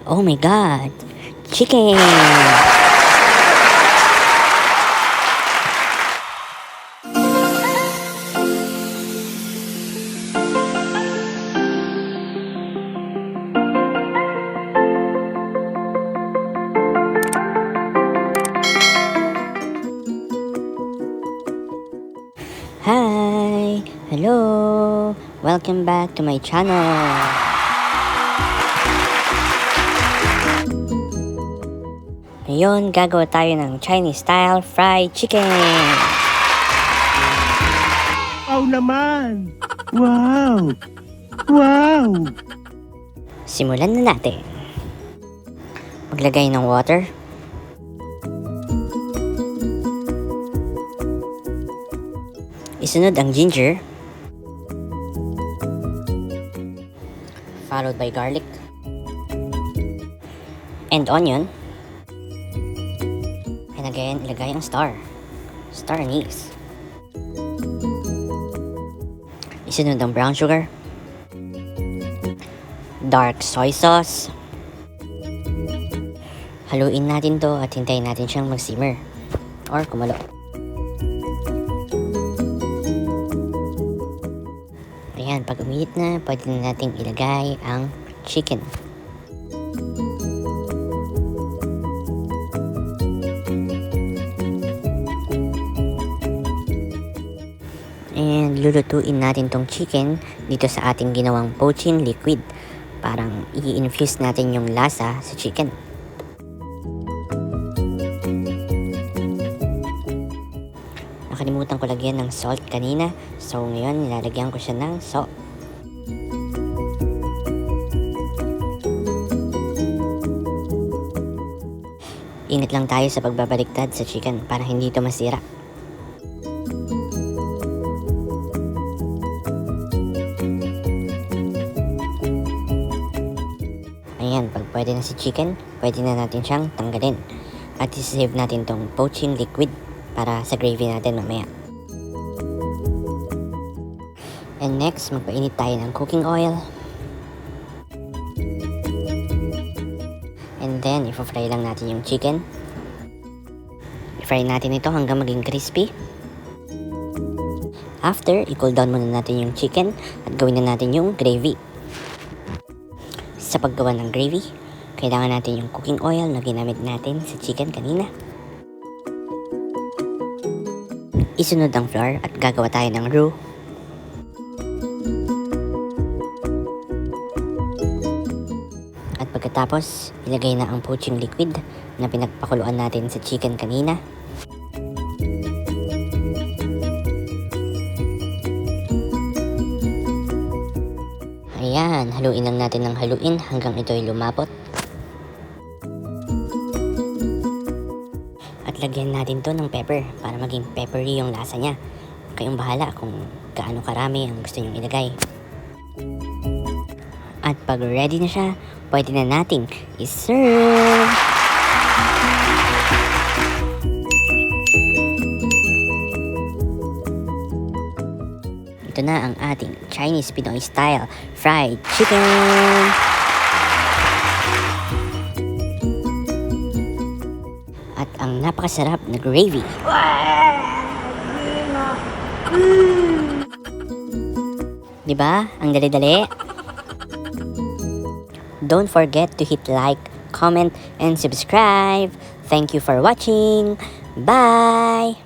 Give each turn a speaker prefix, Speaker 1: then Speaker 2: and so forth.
Speaker 1: Oh my God! Chicken! Hi! Hello! Welcome back to my channel! Ngayon, gagawa tayo ng Chinese-style fried chicken!
Speaker 2: Wow naman! Wow! Wow!
Speaker 1: Simulan na natin. Maglagay ng water. Isunod ang ginger. Followed by garlic. And onion. And again, ilagay ang star anise. Isunod ang brown sugar. Dark soy sauce. Haluin natin to at hintayin natin siyang mag-simmer or kumulo. Ayan, pag uminit na, pwede na nating ilagay ang chicken. And lulutuin natin tong chicken dito sa ating ginawang poaching liquid. Parang i-infuse natin yung lasa sa chicken. Nakalimutan ko lagyan ng salt kanina. So ngayon nilalagyan ko siya ng salt. Ingat lang tayo sa pagbabaliktad sa chicken para hindi ito masira. Ayan, pag pwede na si chicken, pwede na natin siyang tanggalin. At i-save natin tong poaching liquid para sa gravy natin mamaya. And next, magpainit tayo ng cooking oil. And then, i-fry lang natin yung chicken. I-fry natin ito hanggang maging crispy. After, i-cool down muna natin yung chicken at gawin na natin yung gravy. Sa paggawa ng gravy, kailangan natin yung cooking oil na ginamit natin sa chicken kanina. Isunod ang flour at gagawa tayo ng roux. At pagkatapos, ilagay na ang poaching liquid na pinagpakuluan natin sa chicken kanina. Ayan, haluin lang natin ng haluin hanggang ito'y lumapot. At lagyan natin to ng pepper para maging peppery yung lasa niya. Kayong bahala kung gaano karami ang gusto nyong ilagay. At pag ready na siya, pwede na nating i-serve! Ito na ang ating Chinese Pinoy style fried chicken! At ang napakasarap na gravy. Diba? Ang dali-dali. Don't forget to hit like, comment, and subscribe. Thank you for watching. Bye!